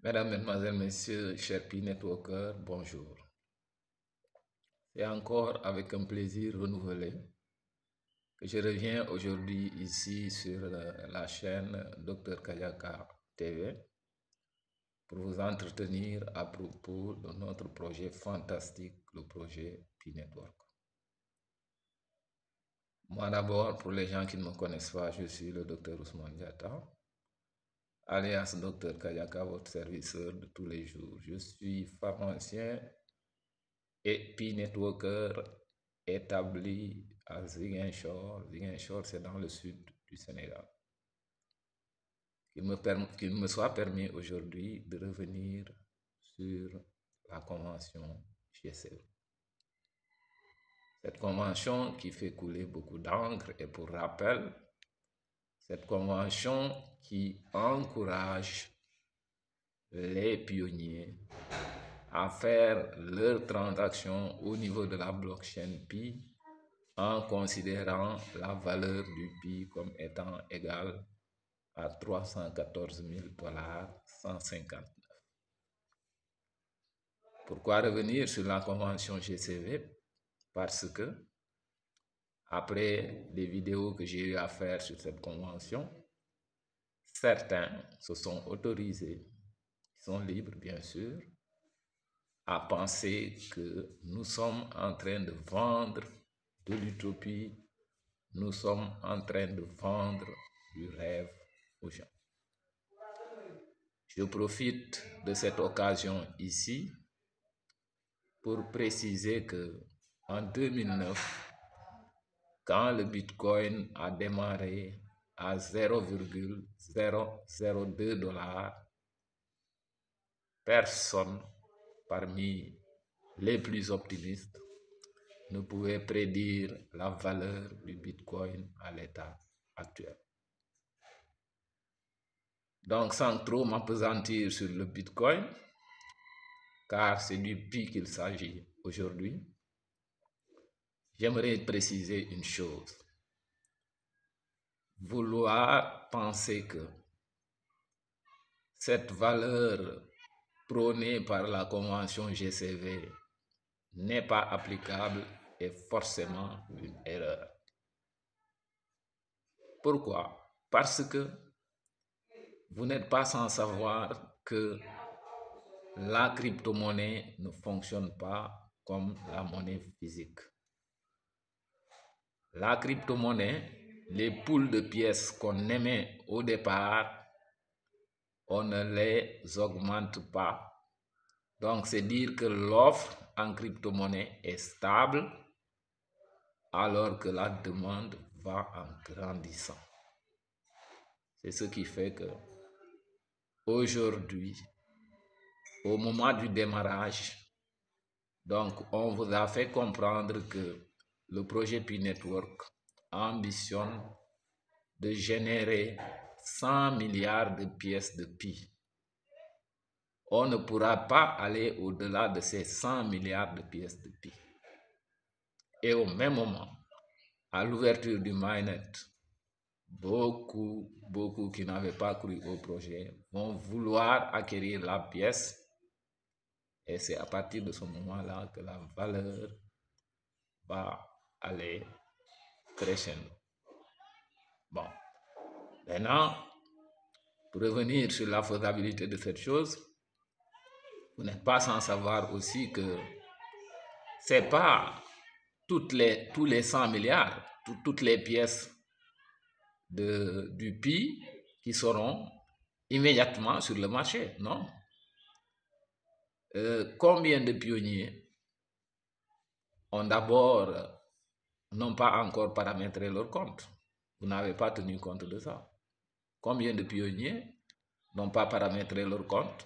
Mesdames, Mesdemoiselles, Messieurs, chers Pi Networkers, bonjour. C'est encore avec un plaisir renouvelé que je reviens aujourd'hui ici sur la chaîne Dr Kayaka TV pour vous entretenir à propos de notre projet fantastique, le projet Pi Network. Moi d'abord, pour les gens qui ne me connaissent pas, je suis le Dr Ousmane Diatta, alias Dr Kayaka, votre serviceur de tous les jours. Je suis pharmacien et Pi Networker établi à Ziguinchor. Ziguinchor, c'est dans le sud du Sénégal. Qu'il me soit permis aujourd'hui de revenir sur la convention GCV. Cette convention qui fait couler beaucoup d'encre et pour rappel, cette convention qui encourage les pionniers à faire leurs transactions au niveau de la blockchain Pi en considérant la valeur du Pi comme étant égale à 314 000 $159. Pourquoi revenir sur la convention GCV? Parce que après les vidéos que j'ai eu à faire sur cette convention, certains se sont autorisés, ils sont libres bien sûr, à penser que nous sommes en train de vendre de l'utopie, nous sommes en train de vendre du rêve aux gens. Je profite de cette occasion ici pour préciser que en 2009, quand le Bitcoin a démarré à 0,002 $, personne parmi les plus optimistes ne pouvait prédire la valeur du Bitcoin à l'état actuel. Donc, sans trop m'appesantir sur le Bitcoin, car c'est du Pi qu'il s'agit aujourd'hui, j'aimerais préciser une chose. Vouloir penser que cette valeur prônée par la convention GCV n'est pas applicable est forcément une erreur. Pourquoi? Parce que vous n'êtes pas sans savoir que la crypto-monnaie ne fonctionne pas comme la monnaie physique. La crypto-monnaie, les poules de pièces qu'on émet au départ, on ne les augmente pas. Donc, c'est dire que l'offre en crypto-monnaie est stable alors que la demande va en grandissant. C'est ce qui fait que aujourd'hui, au moment du démarrage, donc on vous a fait comprendre que le projet Pi Network ambitionne de générer 100 milliards de pièces de Pi. On ne pourra pas aller au-delà de ces 100 milliards de pièces de Pi. Et au même moment, à l'ouverture du mainnet, beaucoup qui n'avaient pas cru au projet vont vouloir acquérir la pièce. Et c'est à partir de ce moment-là que la valeur va aller crescendo. Bon, maintenant, pour revenir sur la faisabilité de cette chose, vous n'êtes pas sans savoir aussi que c'est pas tous les 100 milliards, toutes les pièces du Pi qui seront immédiatement sur le marché, non? Combien de pionniers ont d'abord n'ont pas encore paramétré leur compte? Vous n'avez pas tenu compte de ça. Combien de pionniers n'ont pas paramétré leur compte?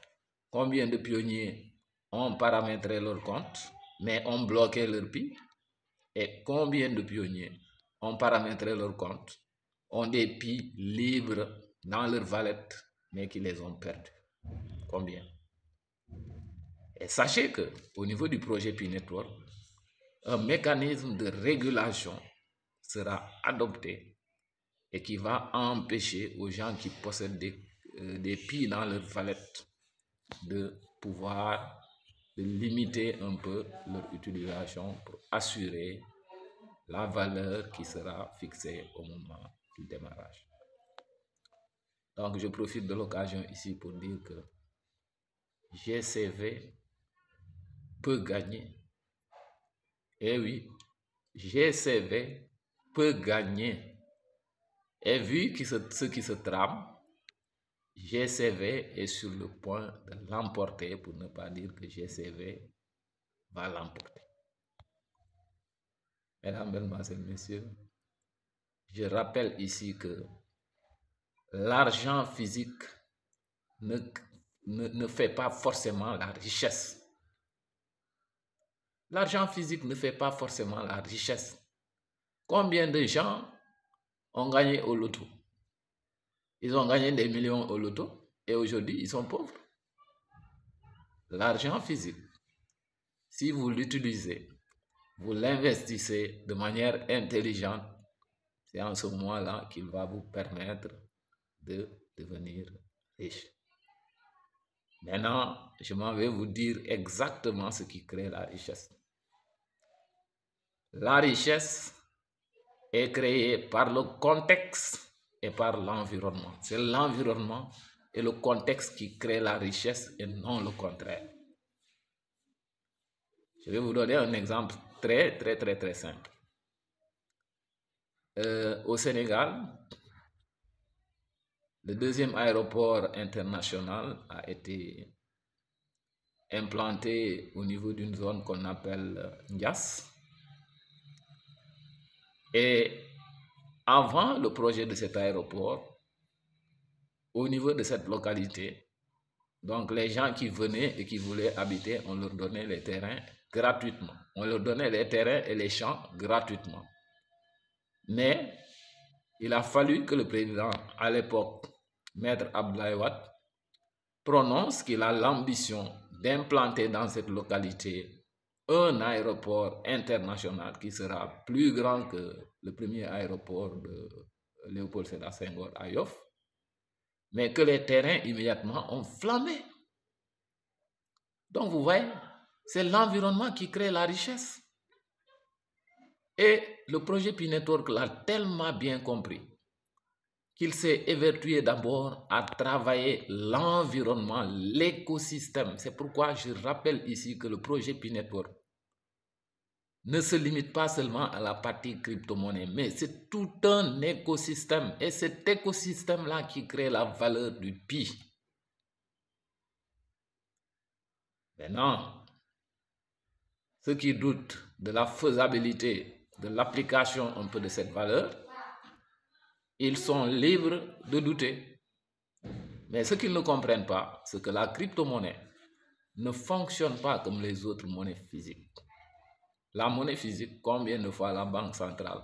Combien de pionniers ont paramétré leur compte mais ont bloqué leur Pi? Et combien de pionniers ont paramétré leur compte, ont des Pi libres dans leur wallet mais qui les ont perdus? Combien? Et sachez que au niveau du projet Pi Network, un mécanisme de régulation sera adopté et qui va empêcher aux gens qui possèdent des Pi dans leur wallet de pouvoir de limiter un peu leur utilisation pour assurer la valeur qui sera fixée au moment du démarrage. Donc, je profite de l'occasion ici pour dire que GCV peut gagner. Eh oui, GCV peut gagner. Et vu ce qui se trame, GCV est sur le point de l'emporter, pour ne pas dire que GCV va l'emporter. Mesdames, Mesdemoiselles, Messieurs, je rappelle ici que l'argent physique ne fait pas forcément la richesse. L'argent physique ne fait pas forcément la richesse. Combien de gens ont gagné au loto? Ils ont gagné des millions au loto et aujourd'hui, ils sont pauvres. L'argent physique, si vous l'utilisez, vous l'investissez de manière intelligente, c'est en ce moment-là qu'il va vous permettre de devenir riche. Maintenant, je m'en vais vous dire exactement ce qui crée la richesse. La richesse est créée par le contexte et par l'environnement. C'est l'environnement et le contexte qui créent la richesse et non le contraire. Je vais vous donner un exemple très simple. Au Sénégal, le deuxième aéroport international a été implanté au niveau d'une zone qu'on appelle Ndias. Et avant le projet de cet aéroport, au niveau de cette localité, donc les gens qui venaient et qui voulaient habiter, on leur donnait les terrains gratuitement. On leur donnait les terrains et les champs gratuitement. Mais il a fallu que le président, à l'époque, Maître Abdoulaye Wade, prononce qu'il a l'ambition d'implanter dans cette localité un aéroport international qui sera plus grand que le premier aéroport de Léopold Sédar Senghor à Yoff, mais que les terrains immédiatement ont flambé. Donc vous voyez, c'est l'environnement qui crée la richesse. Et le projet Pi Network l'a tellement bien compris qu'il s'est évertué d'abord à travailler l'environnement, l'écosystème. C'est pourquoi je rappelle ici que le projet Pi Network ne se limite pas seulement à la partie crypto-monnaie, mais c'est tout un écosystème. Et cet écosystème-là qui crée la valeur du Pi. Maintenant, ceux qui doutent de la faisabilité, de l'application un peu de cette valeur, ils sont libres de douter. Mais ce qu'ils ne comprennent pas, c'est que la crypto-monnaie ne fonctionne pas comme les autres monnaies physiques. La monnaie physique, combien de fois la Banque centrale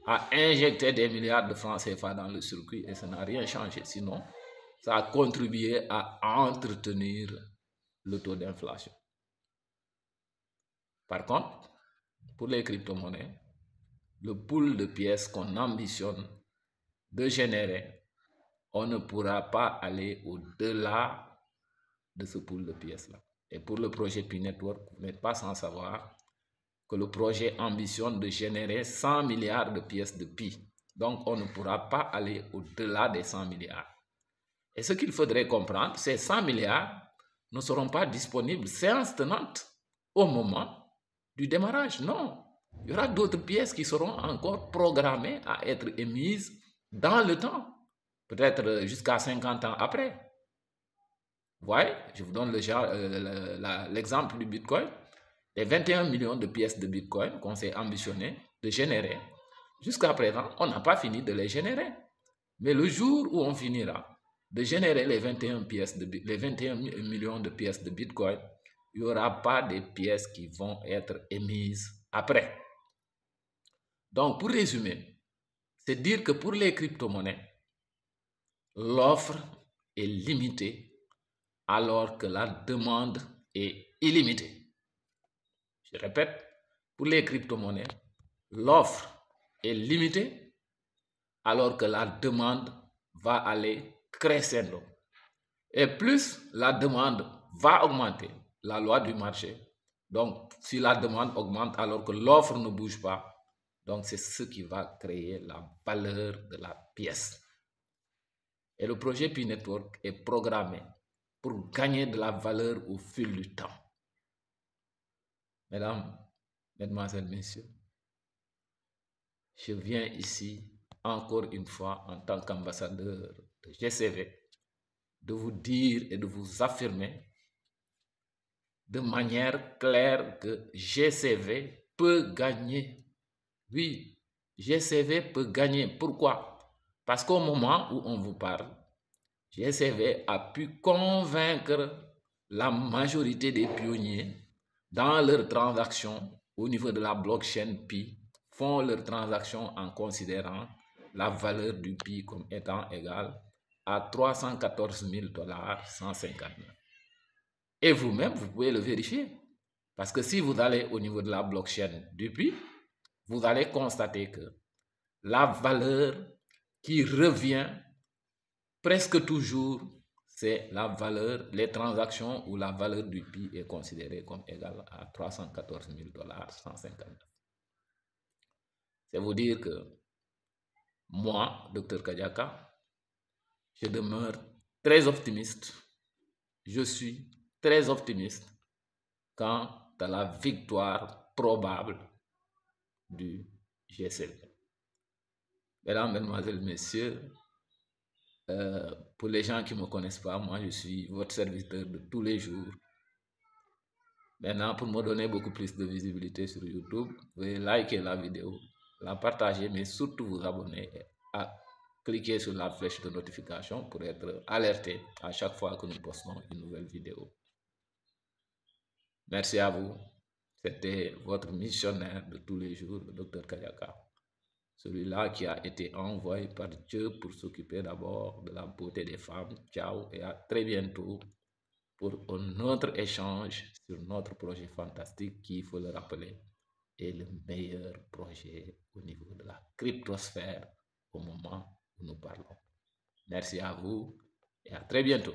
a injecté des milliards de francs CFA dans le circuit et ça n'a rien changé. Sinon, ça a contribué à entretenir le taux d'inflation. Par contre, pour les crypto-monnaies, le pool de pièces qu'on ambitionne de générer, on ne pourra pas aller au-delà de ce pool de pièces-là. Et pour le projet Pi Network, vous n'êtes pas sans savoir que le projet ambitionne de générer 100 milliards de pièces de Pi. Donc, on ne pourra pas aller au-delà des 100 milliards. Et ce qu'il faudrait comprendre, ces 100 milliards ne seront pas disponibles séance tenante au moment du démarrage. Non, il y aura d'autres pièces qui seront encore programmées à être émises dans le temps, peut-être jusqu'à 50 ans après. Vous voyez, je vous donne l'exemple du Bitcoin. Les 21 millions de pièces de Bitcoin qu'on s'est ambitionné de générer, jusqu'à présent, on n'a pas fini de les générer. Mais le jour où on finira de générer les 21 millions de pièces de Bitcoin, il n'y aura pas de pièces qui vont être émises après. Donc, pour résumer, c'est dire que pour les crypto-monnaies, l'offre est limitée alors que la demande est illimitée. Je répète, pour les crypto-monnaies, l'offre est limitée alors que la demande va aller crescendo. Et plus la demande va augmenter, la loi du marché. Donc, si la demande augmente alors que l'offre ne bouge pas, donc c'est ce qui va créer la valeur de la pièce. Et le projet Pi Network est programmé pour gagner de la valeur au fil du temps. Mesdames, mesdemoiselles, messieurs, je viens ici encore une fois en tant qu'ambassadeur de GCV de vous dire et de vous affirmer de manière claire que GCV peut gagner. Oui, GCV peut gagner. Pourquoi? Parce qu'au moment où on vous parle, GCV a pu convaincre la majorité des pionniers dans leurs transactions au niveau de la blockchain Pi, font leurs transactions en considérant la valeur du Pi comme étant égale à 314 000 $ 159. Et vous-même, vous pouvez le vérifier. Parce que si vous allez au niveau de la blockchain du Pi, vous allez constater que la valeur qui revient presque toujours, c'est la valeur, les transactions où la valeur du Pi est considérée comme égale à 314 000 $ 159. C'est vous dire que moi, Dr Kadiaka, je demeure très optimiste. Je suis très optimiste quant à la victoire probable du GCV. Mesdames, mesdemoiselles, messieurs, pour les gens qui ne me connaissent pas, moi je suis votre serviteur de tous les jours. Maintenant, pour me donner beaucoup plus de visibilité sur YouTube, vous pouvez liker la vidéo, la partager, mais surtout vous abonner et cliquer sur la flèche de notification pour être alerté à chaque fois que nous postons une nouvelle vidéo. Merci à vous. C'était votre missionnaire de tous les jours, le Dr Kadiaka. Celui-là qui a été envoyé par Dieu pour s'occuper d'abord de la beauté des femmes. Ciao et à très bientôt pour un autre échange sur notre projet fantastique qui, il faut le rappeler, est le meilleur projet au niveau de la cryptosphère au moment où nous parlons. Merci à vous et à très bientôt.